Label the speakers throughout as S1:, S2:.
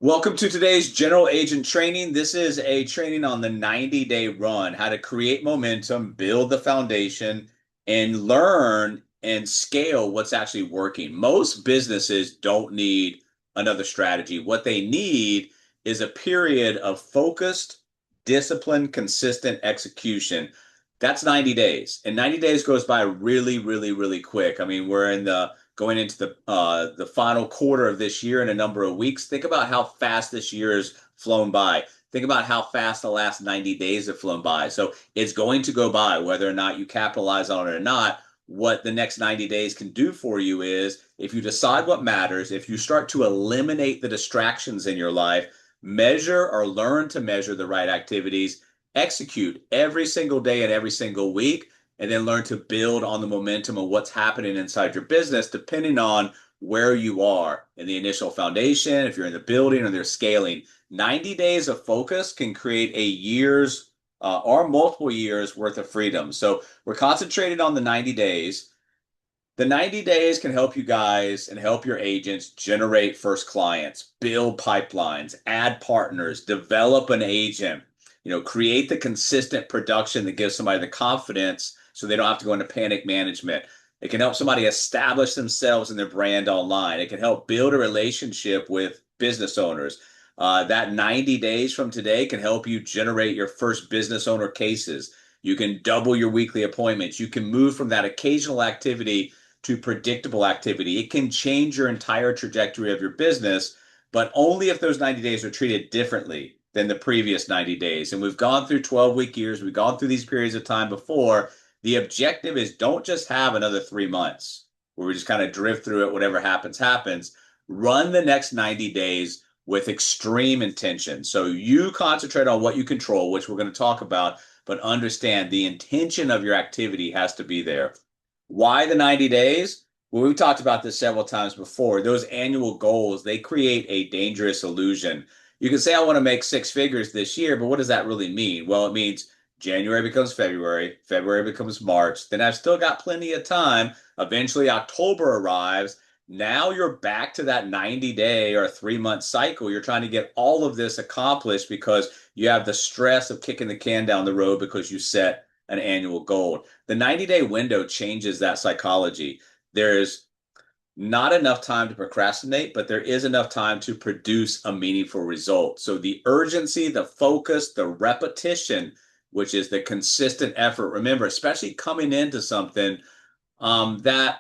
S1: Welcome to today's general agent training. This is a training on the 90-day run, how to create momentum, build the foundation, and learn and scale what's actually working. Most businesses don't need another strategy. What they need is a period of focused, disciplined, consistent execution. That's 90 days. And 90 days goes by really, really, really quick. I mean, we're in the going into the final quarter of this year in a number of weeks. Think about how fast this year has flown by. Think about how fast the last 90 days have flown by. So it's going to go by whether or not you capitalize on it or not. What the next 90 days can do for you is if you decide what matters, if you start to eliminate the distractions in your life, measure or learn to measure the right activities, execute every single day and every single week, and then learn to build on the momentum of what's happening inside your business, depending on where you are in the initial foundation, if you're in the building or they're scaling. 90 days of focus can create a year's or multiple years worth of freedom. So we're concentrated on the 90 days. The 90 days can help you guys and help your agents generate first clients, build pipelines, add partners, develop an agent, create the consistent production that gives somebody the confidence so they don't have to go into panic management. It can help somebody establish themselves and their brand online. It can help build a relationship with business owners. That 90 days from today can help you generate your first business owner cases. You can double your weekly appointments. You can move from that occasional activity to predictable activity. It can change your entire trajectory of your business, but only if those 90 days are treated differently than the previous 90 days. And we've gone through 12-week years, we've gone through these periods of time before. The objective is don't just have another 3 months where we just kind of drift through it, whatever happens, happens. Run the next 90 days with extreme intention. So you concentrate on what you control, which we're going to talk about, but understand the intention of your activity has to be there. Why the 90 days? Well, we've talked about this several times before. Those annual goals, they create a dangerous illusion. You can say, I want to make six figures this year, but what does that really mean? Well, it means January becomes February, February becomes March. Then I've still got plenty of time. Eventually, October arrives. Now you're back to that 90-day or 3 month cycle. You're trying to get all of this accomplished because you have the stress of kicking the can down the road because you set an annual goal. The 90-day window changes that psychology. There's not enough time to procrastinate, but there is enough time to produce a meaningful result. So the urgency, the focus, the repetition, which is the consistent effort. Remember, especially coming into something, that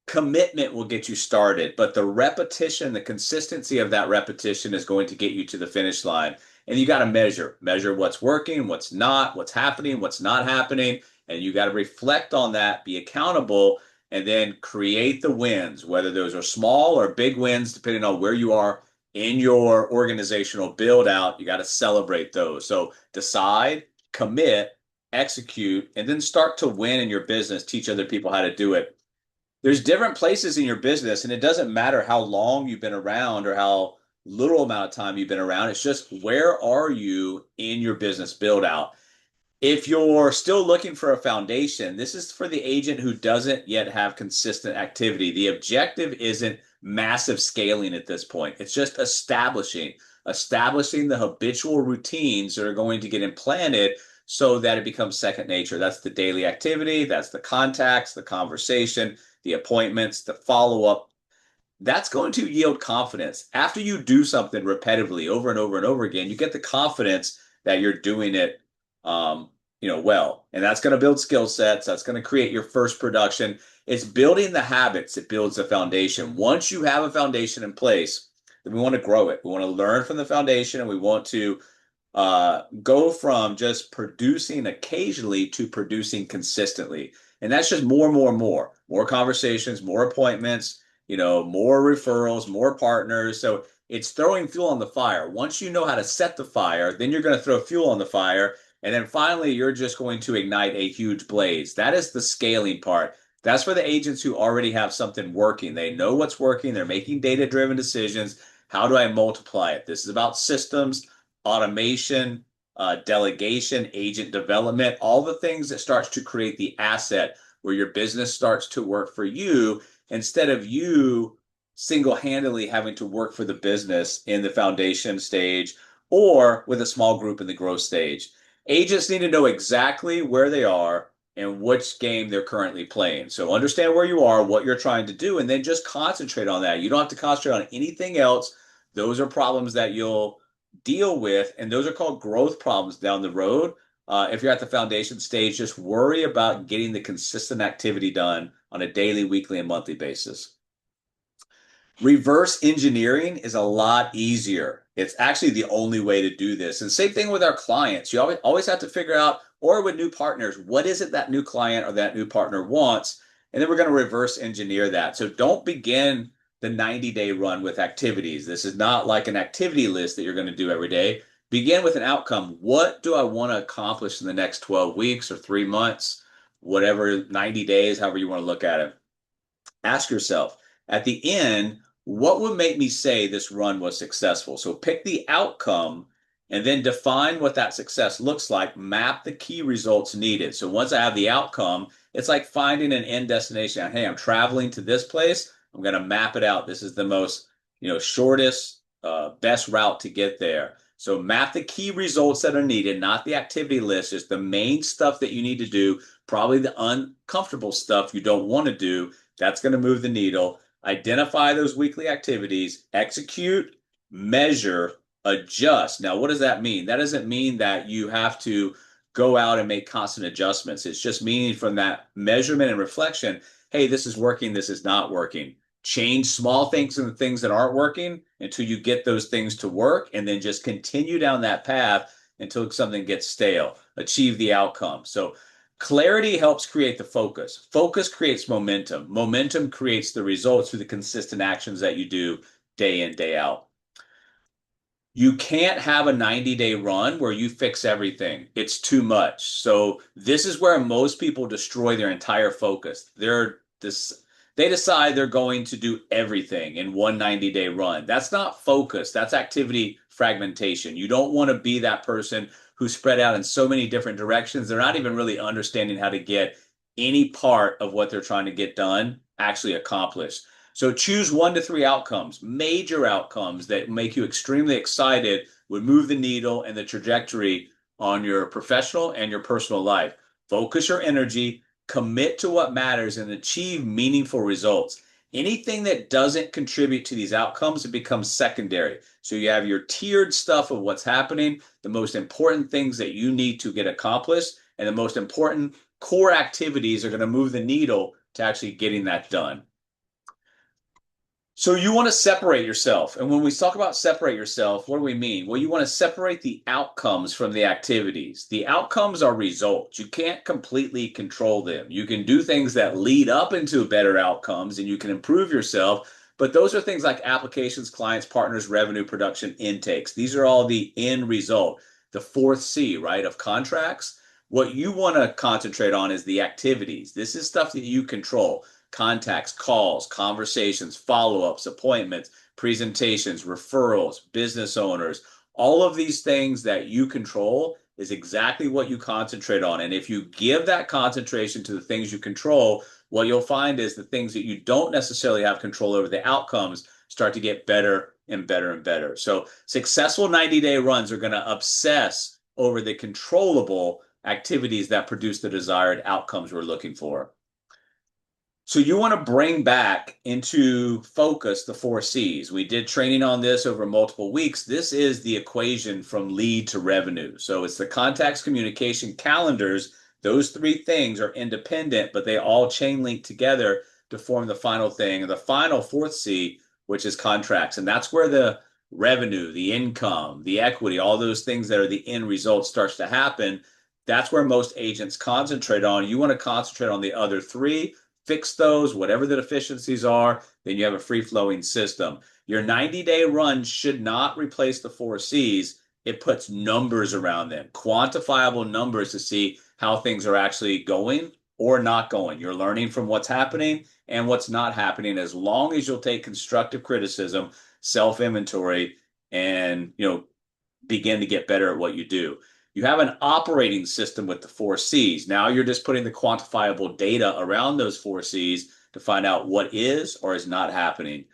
S1: commitment will get you started, but the repetition, the consistency of that repetition is going to get you to the finish line. And you got to measure what's working, what's not, what's happening, what's not happening. And you got to reflect on that, be accountable, and then create the wins, whether those are small or big wins, depending on where you are in your organizational build out. You got to celebrate those. So decide, commit, execute, and then start to win in your business, teach other people how to do it. There's different places in your business, and it doesn't matter how long you've been around or how little amount of time you've been around. It's just where are you in your business build out? If you're still looking for a foundation, this is for the agent who doesn't yet have consistent activity. The objective isn't massive scaling at this point. It's just establishing the habitual routines that are going to get implanted so that it becomes second nature. That's the daily activity, that's the contacts, the conversation, the appointments, the follow-up. That's going to yield confidence. After you do something repetitively over and over and over again, you get the confidence that you're doing it well. And that's going to build skill sets. That's going to create your first production. It's building the habits. It builds the foundation. Once you have a foundation in place, then we want to grow it. We want to learn from the foundation, and we want to go from just producing occasionally to producing consistently. And that's just more and more and more conversations, more appointments, more referrals, more partners. So it's throwing fuel on the fire. Once you know how to set the fire, then you're going to throw fuel on the fire. And then finally, you're just going to ignite a huge blaze. That is the scaling part. That's for the agents who already have something working. They know what's working. They're making data-driven decisions. How do I multiply it? This is about systems, automation, delegation, agent development, all the things that starts to create the asset where your business starts to work for you instead of you single-handedly having to work for the business in the foundation stage or with a small group in the growth stage. Agents need to know exactly where they are and which game they're currently playing. So understand where you are, what you're trying to do, and then just concentrate on that. You don't have to concentrate on anything else. Those are problems that you'll deal with, and those are called growth problems down the road. If you're at the foundation stage, just worry about getting the consistent activity done on a daily, weekly, and monthly basis. Reverse engineering is a lot easier. It's actually the only way to do this. And same thing with our clients. You always have to figure out, or with new partners, what is it that new client or that new partner wants? And then we're going to reverse engineer that. So don't begin the 90-day run with activities. This is not like an activity list that you're going to do every day. Begin with an outcome. What do I want to accomplish in the next 12 weeks or 3 months, whatever, 90 days, however you want to look at it? Ask yourself at the end, what would make me say this run was successful? So pick the outcome and then define what that success looks like. Map the key results needed. So once I have the outcome, it's like finding an end destination. Hey, I'm traveling to this place. I'm going to map it out. This is the most, shortest, best route to get there. So map the key results that are needed, not the activity list, just the main stuff that you need to do, probably the uncomfortable stuff you don't want to do. That's going to move the needle. Identify those weekly activities, execute, measure, adjust. Now, what does that mean? That doesn't mean that you have to go out and make constant adjustments. It's just meaning from that measurement and reflection, hey, this is working, this is not working. Change small things and the things that aren't working until you get those things to work, and then just continue down that path until something gets stale. Achieve the outcome. So clarity helps create the focus. Focus creates momentum. Momentum creates the results through the consistent actions that you do day in, day out. You can't have a 90-day run where you fix everything. It's too much. So this is where most people destroy their entire focus. They decide they're going to do everything in one 90-day run. That's not focus. That's activity fragmentation. You don't want to be that person who's spread out in so many different directions. They're not even really understanding how to get any part of what they're trying to get done actually accomplished. So choose 1 to 3 outcomes, major outcomes that make you extremely excited, would move the needle and the trajectory on your professional and your personal life. Focus your energy, commit to what matters, and achieve meaningful results. Anything that doesn't contribute to these outcomes, it becomes secondary. So you have your tiered stuff of what's happening, the most important things that you need to get accomplished, and the most important core activities are going to move the needle to actually getting that done. So you want to separate yourself. And when we talk about separate yourself, what do we mean? Well, you want to separate the outcomes from the activities. The outcomes are results. You can't completely control them. You can do things that lead up into better outcomes and you can improve yourself. But those are things like applications, clients, partners, revenue, production, intakes. These are all the end result. The fourth C, right, of contracts. What you want to concentrate on is the activities. This is stuff that you control: contacts, calls, conversations, follow-ups, appointments, presentations, referrals, business owners. All of these things that you control is exactly what you concentrate on. And if you give that concentration to the things you control, what you'll find is the things that you don't necessarily have control over, the outcomes, start to get better and better and better. So successful 90-day runs are going to obsess over the controllable activities that produce the desired outcomes we're looking for. So you want to bring back into focus the 4 Cs. We did training on this over multiple weeks. This is the equation from lead to revenue. So it's the contacts, communication, calendars. Those 3 things are independent, but they all chain link together to form the final thing. And the final 4th C, which is contracts. And that's where the revenue, the income, the equity, all those things that are the end result starts to happen. That's where most agents concentrate on. You want to concentrate on the other 3, fix those, whatever the deficiencies are, then you have a free-flowing system. Your 90-day run should not replace the 4 Cs. It puts numbers around them, quantifiable numbers to see how things are actually going or not going. You're learning from what's happening and what's not happening, as long as you'll take constructive criticism, self-inventory, and begin to get better at what you do. You have an operating system with the 4 Cs. Now you're just putting the quantifiable data around those 4 Cs to find out what is or is not happening.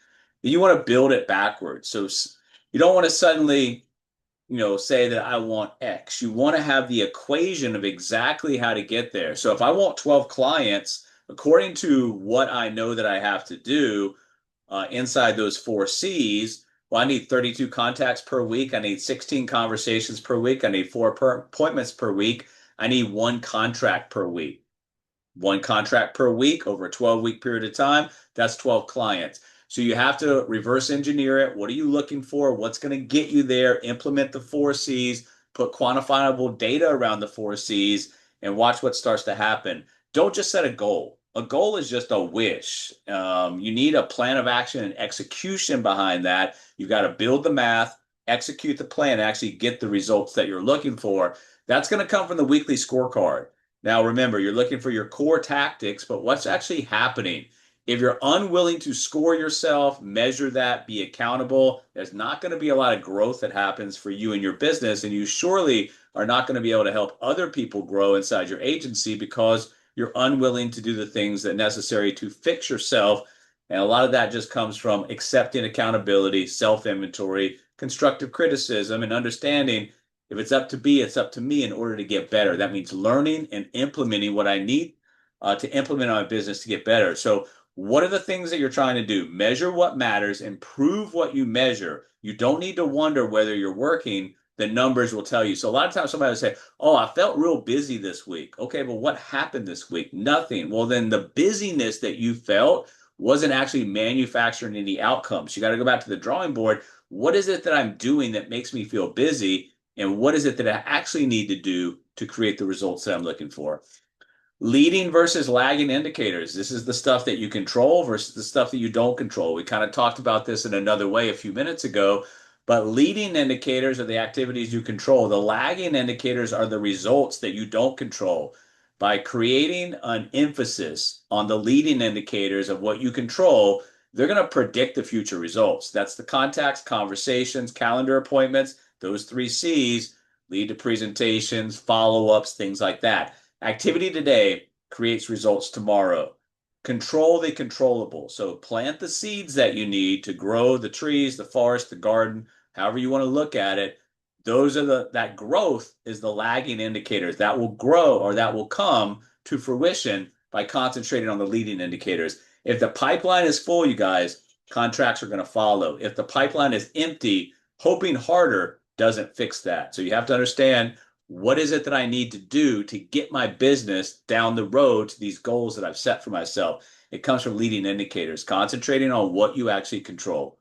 S1: You want to build it backwards. So you don't want to suddenly, say that I want X. You want to have the equation of exactly how to get there. So if I want 12 clients, according to what I know that I have to do inside those four C's, well, I need 32 contacts per week. I need 16 conversations per week. I need appointments per week. I need one contract per week. One contract per week over a 12-week period of time. That's 12 clients. So you have to reverse engineer it. What are you looking for? What's going to get you there? Implement the four C's, put quantifiable data around the four C's, and watch what starts to happen. Don't just set a goal. A goal is just a wish. You need a plan of action and execution behind that. You've got to build the math, execute the plan, actually get the results that you're looking for. That's going to come from the weekly scorecard. Now, remember, you're looking for your core tactics, but what's actually happening? If you're unwilling to score yourself, measure that, be accountable, there's not going to be a lot of growth that happens for you and your business. And you surely are not going to be able to help other people grow inside your agency because you're unwilling to do the things that are necessary to fix yourself. And a lot of that just comes from accepting accountability, self inventory, constructive criticism, and understanding if it's up to me, it's up to me in order to get better. That means learning and implementing what I need to implement on my business to get better. So, what are the things that you're trying to do? Measure what matters, improve what you measure. You don't need to wonder whether you're working. The numbers will tell you. So, a lot of times somebody will say, "Oh, I felt real busy this week." Okay, but what happened this week? Nothing. Well, then the busyness that you felt wasn't actually manufacturing any outcomes. You got to go back to the drawing board. What is it that I'm doing that makes me feel busy? And what is it that I actually need to do to create the results that I'm looking for? Leading versus lagging indicators. This is the stuff that you control versus the stuff that you don't control. We kind of talked about this in another way a few minutes ago, but leading indicators are the activities you control. The lagging indicators are the results that you don't control. By creating an emphasis on the leading indicators of what you control, they're going to predict the future results. That's the contacts, conversations, calendar appointments. Those three C's lead to presentations, follow-ups, things like that. Activity today creates results tomorrow. Control the controllable. So plant the seeds that you need to grow the trees, the forest, the garden, however you want to look at it. Those are that growth is the lagging indicators that will grow or that will come to fruition by concentrating on the leading indicators. If the pipeline is full, you guys, contracts are going to follow. If the pipeline is empty, hoping harder doesn't fix that. So you have to understand what is it that I need to do to get my business down the road to these goals that I've set for myself? It comes from leading indicators, concentrating on what you actually control.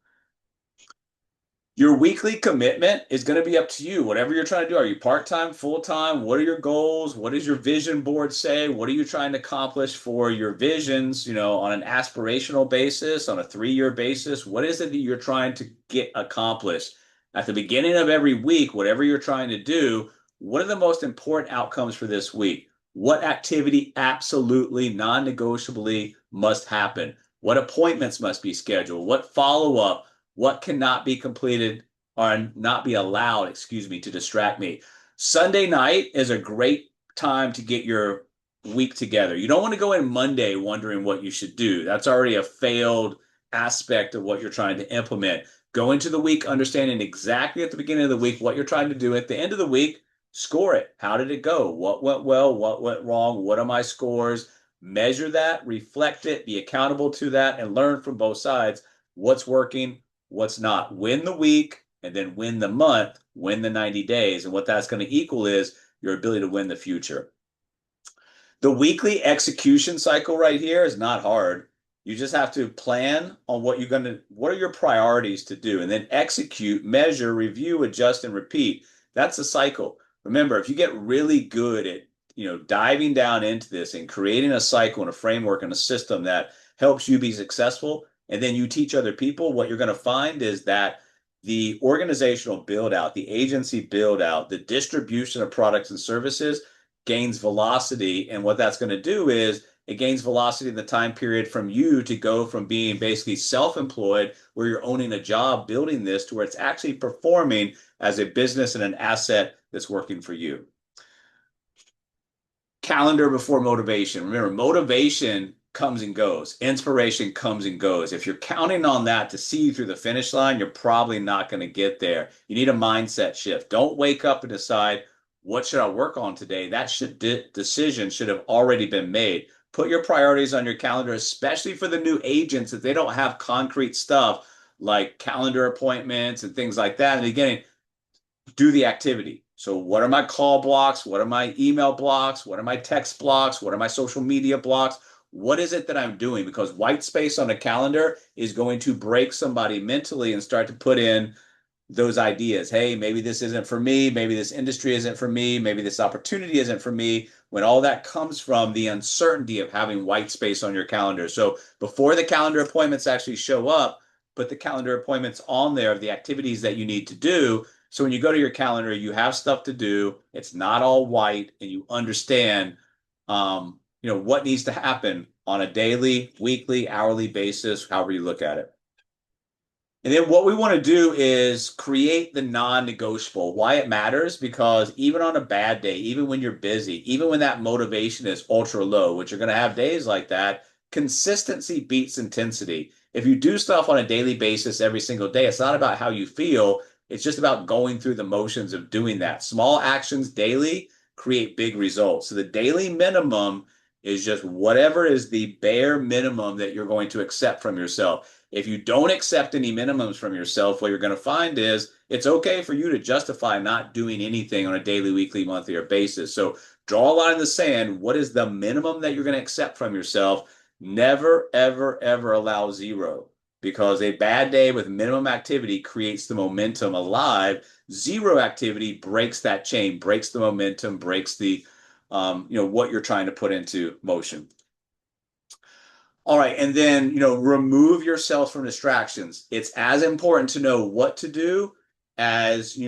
S1: Your weekly commitment is going to be up to you. Whatever you're trying to do, are you part-time, full-time? What are your goals? What does your vision board say? What are you trying to accomplish for your visions, on an aspirational basis, on a 3-year basis? What is it that you're trying to get accomplished? At the beginning of every week, whatever you're trying to do, what are the most important outcomes for this week? What activity absolutely non-negotiably must happen? What appointments must be scheduled? What follow-up? What cannot be completed or not be allowed, excuse me, to distract me? Sunday night is a great time to get your week together. You don't want to go in Monday wondering what you should do. That's already a failed aspect of what you're trying to implement. Go into the week understanding exactly at the beginning of the week what you're trying to do. At the end of the week, score it. How did it go? What went well? What went wrong? What are my scores? Measure that, reflect it, be accountable to that, and learn from both sides what's working, what's not. Win the week and then win the month, win the 90 days. And what that's going to equal is your ability to win the future. The weekly execution cycle right here is not hard. You just have to plan on what are your priorities to do, and then execute, measure, review, adjust, and repeat. That's the cycle. Remember, if you get really good at, diving down into this and creating a cycle and a framework and a system that helps you be successful, and then you teach other people, what you're going to find is that the organizational build out, the agency build out, the distribution of products and services gains velocity. And what that's going to do is it gains velocity in the time period from you to go from being basically self-employed, where you're owning a job building this, to where it's actually performing as a business and an asset that's working for you. Calendar before motivation. Remember, motivation comes and goes. Inspiration comes and goes. If you're counting on that to see you through the finish line, you're probably not going to get there. You need a mindset shift. Don't wake up and decide, what should I work on today? That decision should have already been made. Put your priorities on your calendar, especially for the new agents, if they don't have concrete stuff like calendar appointments and things like that in the beginning. Do the activity. So what are my call blocks? What are my email blocks? What are my text blocks? What are my social media blocks? What is it that I'm doing? Because white space on a calendar is going to break somebody mentally and start to put in those ideas. Hey, maybe this isn't for me. Maybe this industry isn't for me. Maybe this opportunity isn't for me. When all that comes from the uncertainty of having white space on your calendar. So before the calendar appointments actually show up, put the calendar appointments on there of the activities that you need to do. So when you go to your calendar, you have stuff to do. It's not all white, and you understand, what needs to happen on a daily, weekly, hourly basis, however you look at it. And then what we want to do is create the non-negotiable. Why it matters? Because even on a bad day, even when you're busy, even when that motivation is ultra low, which you're going to have days like that, consistency beats intensity. If you do stuff on a daily basis every single day, it's not about how you feel. It's just about going through the motions of doing that. Small actions daily create big results. So the daily minimum is just whatever is the bare minimum that you're going to accept from yourself. If you don't accept any minimums from yourself, what you're going to find is it's okay for you to justify not doing anything on a daily, weekly, monthly, or basis. So draw a line in the sand. What is the minimum that you're going to accept from yourself? Never, ever, ever allow zero, because a bad day with minimum activity creates the momentum alive. Zero activity breaks that chain, breaks the momentum, breaks the, what you're trying to put into motion. All right, and then, remove yourself from distractions. It's as important to know what to do as,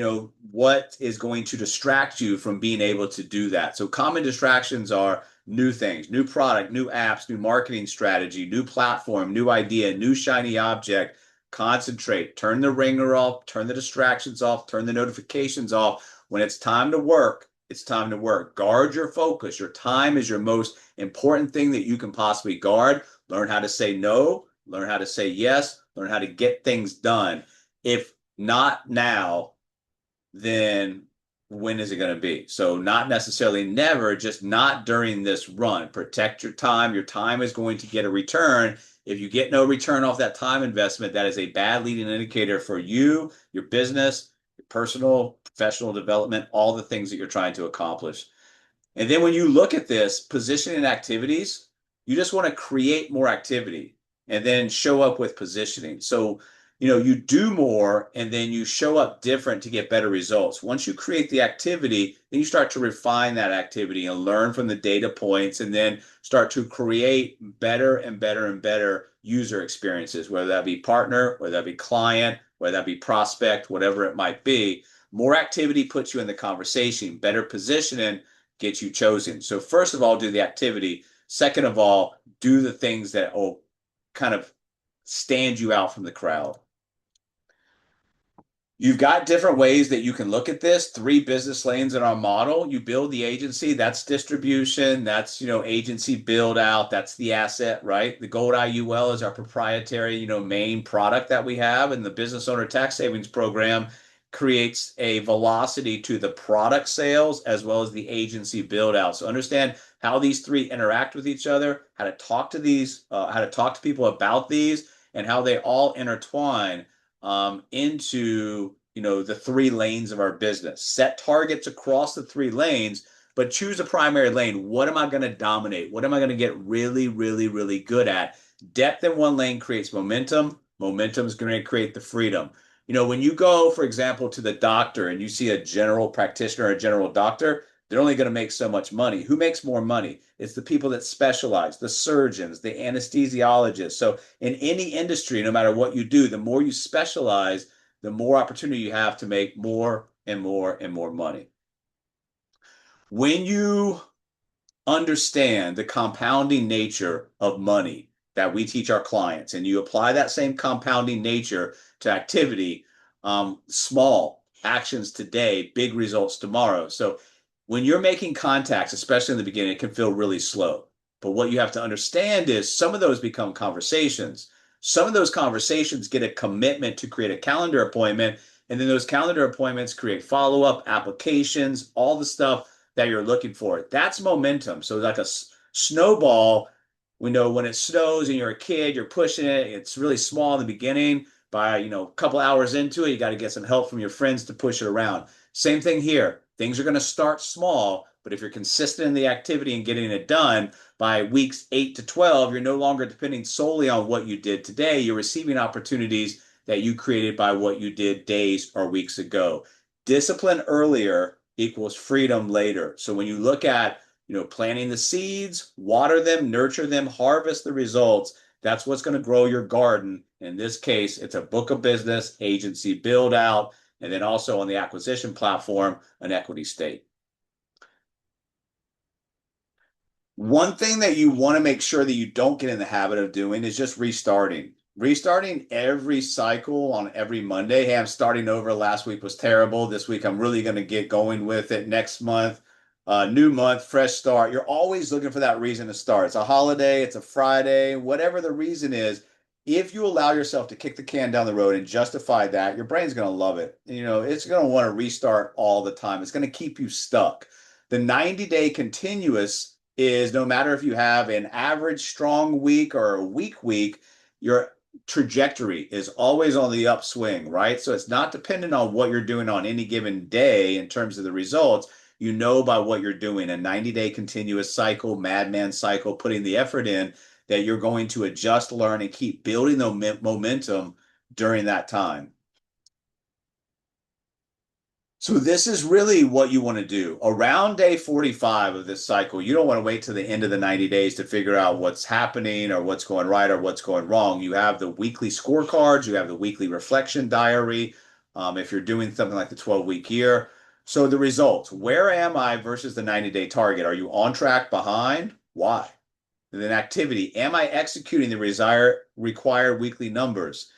S1: what is going to distract you from being able to do that. So common distractions are new things, new product, new apps, new marketing strategy, new platform, new idea, new shiny object. Concentrate, turn the ringer off, turn the distractions off, turn the notifications off. When it's time to work, it's time to work. Guard your focus. Your time is your most important thing that you can possibly guard. Learn how to say no, learn how to say yes, learn how to get things done. If not now, then when is it going to be? So not necessarily never, just not during this run. Protect your time. Your time is going to get a return. If you get no return off that time investment, that is a bad leading indicator for you, your business, your personal, professional development, all the things that you're trying to accomplish. And then when you look at this, positioning activities, you just want to create more activity and then show up with positioning. So, you do more and then you show up different to get better results. Once you create the activity, then you start to refine that activity and learn from the data points, and then start to create better and better and better user experiences, whether that be partner, whether that be client, whether that be prospect, whatever it might be. More activity puts you in the conversation. Better positioning gets you chosen. So first of all, do the activity. Second of all, do the things that will kind of stand you out from the crowd. You've got different ways that you can look at this. 3 business lanes in our model. You build the agency, that's distribution, that's, agency build out, that's the asset, right? The Gold IUL is our proprietary, main product that we have, and the business owner tax savings program creates a velocity to the product sales as well as the agency build out. So understand how these 3 interact with each other, how to talk to people about these, and how they all intertwine into the 3 lanes of our business. Set targets across the 3 lanes, but choose a primary lane. What am I going to dominate? What am I going to get really, really, really good at? Depth in one lane creates momentum. Momentum is going to create the freedom. When you go, for example, to the doctor and you see a general practitioner or a general doctor, they're only going to make so much money. Who makes more money? It's the people that specialize, the surgeons, the anesthesiologists. So in any industry, no matter what you do, the more you specialize, the more opportunity you have to make more and more and more money. When you understand the compounding nature of money that we teach our clients, and you apply that same compounding nature to activity, small actions today, big results tomorrow. So when you're making contacts, especially in the beginning, it can feel really slow. But what you have to understand is some of those become conversations. Some of those conversations get a commitment to create a calendar appointment. And then those calendar appointments create follow up applications, all the stuff that you're looking for. That's momentum. So, like a snowball, we know when it snows and you're a kid, you're pushing it, it's really small in the beginning. By, a couple hours into it, you got to get some help from your friends to push it around. Same thing here. Things are going to start small, but if you're consistent in the activity and getting it done, by weeks 8 to 12, you're no longer depending solely on what you did today. You're receiving opportunities that you created by what you did days or weeks ago. Discipline earlier equals freedom later. So when you look at, planting the seeds, water them, nurture them, harvest the results, that's what's going to grow your garden. In this case, it's a book of business, agency build out, and then also on the acquisition platform, an equity stake. One thing that you want to make sure that you don't get in the habit of doing is just restarting. Restarting every cycle on every Monday. Hey, I'm starting over. Last week was terrible. This week, I'm really going to get going with it. Next month, new month, fresh start. You're always looking for that reason to start. It's a holiday, it's a Friday, whatever the reason is. If you allow yourself to kick the can down the road and justify that, your brain's going to love it. It's going to want to restart all the time. It's going to keep you stuck. The 90-day continuous is no matter if you have an average strong week or a weak week, your trajectory is always on the upswing, right? So it's not dependent on what you're doing on any given day in terms of the results. You know by what you're doing, a 90-day continuous cycle, madman cycle, putting the effort in, that you're going to adjust, learn, and keep building the momentum during that time. So this is really what you want to do. Around day 45 of this cycle, you don't want to wait till the end of the 90 days to figure out what's happening or what's going right or what's going wrong. You have the weekly scorecards, you have the weekly reflection diary, if you're doing something like the 12-week year. So the results, where am I versus the 90-day target? Are you on track, behind? Why? And then activity, am I executing the required weekly numbers?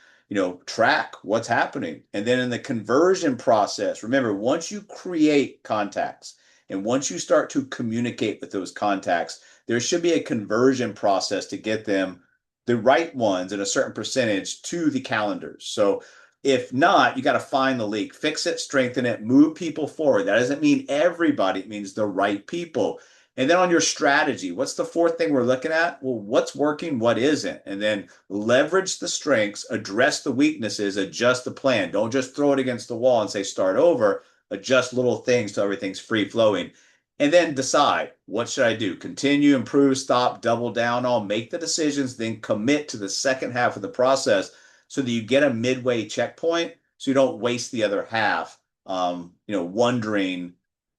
S1: Track what's happening. And then in the conversion process, remember, once you create contacts and once you start to communicate with those contacts, there should be a conversion process to get them, the right ones, in a certain percentage to the calendars. So if not, you got to find the leak, fix it, strengthen it, move people forward. That doesn't mean everybody, it means the right people. And then on your strategy, what's the fourth thing we're looking at? Well, what's working, what isn't? And then leverage the strengths, address the weaknesses, adjust the plan. Don't just throw it against the wall and say start over. Adjust little things so everything's free flowing. And then decide, what should I do? Continue, improve, stop, double down on, make the decisions, then commit to the second half of the process so that you get a midway checkpoint so you don't waste the other half, wondering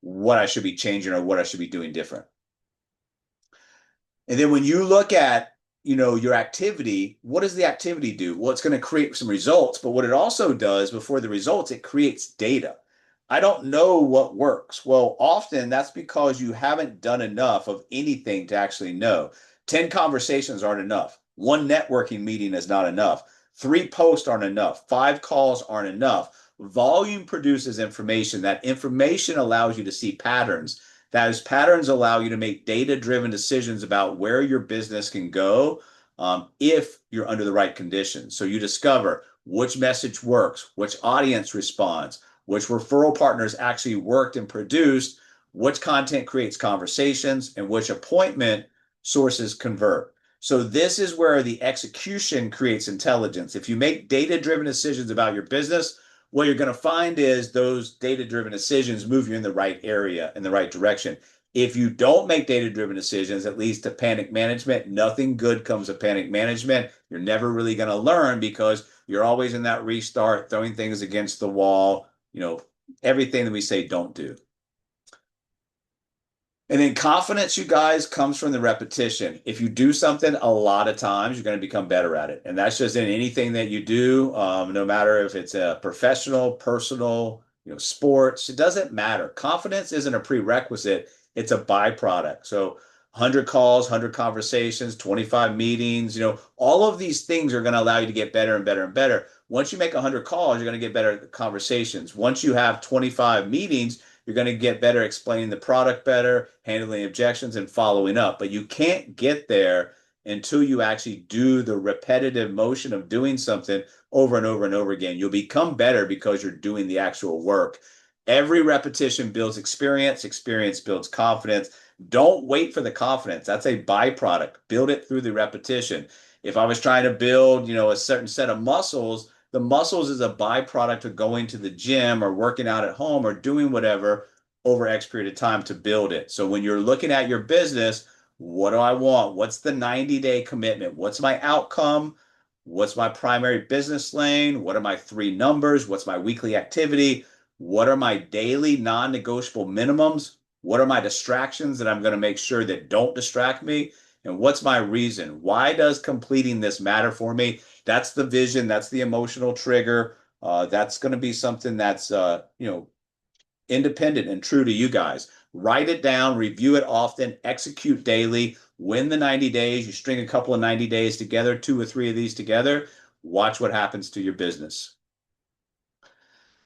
S1: what I should be changing or what I should be doing different. And then when you look at, your activity, what does the activity do? Well, it's going to create some results, but what it also does before the results, it creates data. I don't know what works. Well, often that's because you haven't done enough of anything to actually know. 10 conversations aren't enough. One networking meeting is not enough. 3 posts aren't enough. 5 calls aren't enough. Volume produces information. That information allows you to see patterns. Those patterns allow you to make data-driven decisions about where your business can go if you're under the right conditions. So you discover which message works, which audience responds, which referral partners actually worked and produced, which content creates conversations, and which appointment sources convert. So this is where the execution creates intelligence. If you make data-driven decisions about your business, what you're going to find is those data-driven decisions move you in the right area, in the right direction. If you don't make data-driven decisions, it leads to panic management. Nothing good comes of panic management. You're never really going to learn because you're always in that restart, throwing things against the wall, everything that we say don't do. And then confidence, you guys, comes from the repetition. If you do something a lot of times, you're going to become better at it. And that's just in anything that you do, no matter if it's a professional, personal, sports, it doesn't matter. Confidence isn't a prerequisite, it's a byproduct. So 100 calls, 100 conversations, 25 meetings, all of these things are going to allow you to get better and better and better. Once you make 100 calls, you're going to get better at conversations. Once you have 25 meetings, You're going to get better explaining the product better, handling objections, and following up. But you can't get there until you actually do the repetitive motion of doing something over and over and over again. You'll become better because you're doing the actual work. Every repetition builds experience, experience builds confidence. Don't wait for the confidence. That's a byproduct. Build it through the repetition. If I was trying to build, a certain set of muscles, the muscles is a byproduct of going to the gym or working out at home or doing whatever over X period of time to build it. So when you're looking at your business, what do I want? What's the 90-day commitment? What's my outcome? What's my primary business lane? What are my three numbers? What's my weekly activity? What are my daily non-negotiable minimums? What are my distractions that I'm going to make sure that don't distract me? And what's my reason? Why does completing this matter for me? That's the vision. That's the emotional trigger. That's going to be something that's, independent and true to you guys. Write it down, review it often, execute daily. Win the 90 days. You string a couple of 90 days together, 2 or 3 of these together. Watch what happens to your business.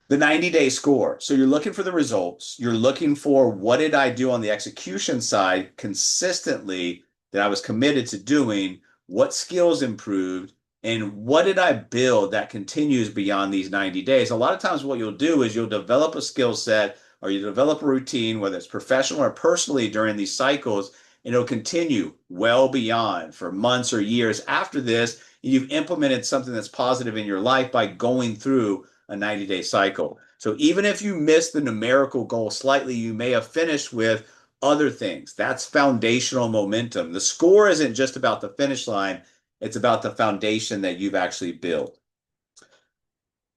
S1: The 90-day score. So you're looking for the results. You're looking for what did I do on the execution side consistently that I was committed to doing, what skills improved, and what did I build that continues beyond these 90 days. A lot of times what you'll do is you'll develop a skill set or you develop a routine, whether it's professional or personally during these cycles, and it'll continue well beyond for months or years after this. You've implemented something that's positive in your life by going through a 90-day cycle. So even if you miss the numerical goal slightly, you may have finished with other things. That's foundational momentum. The score isn't just about the finish line, it's about the foundation that you've actually built.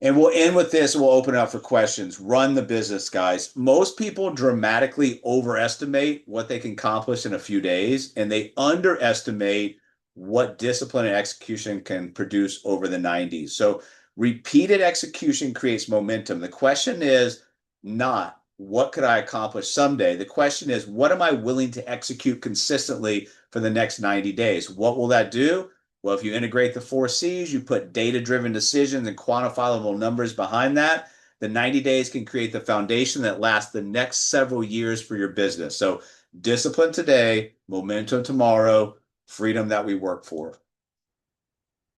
S1: And we'll end with this and we'll open it up for questions. Run the business, guys. Most people dramatically overestimate what they can accomplish in a few days, and they underestimate what discipline and execution can produce over the 90s. So repeated execution creates momentum. The question is not what could I accomplish someday? The question is, what am I willing to execute consistently for the next 90 days? What will that do? Well, if you integrate the 4 C's, you put data-driven decisions and quantifiable numbers behind that, the 90 days can create the foundation that lasts the next several years for your business. So discipline today, momentum tomorrow, freedom that we work for.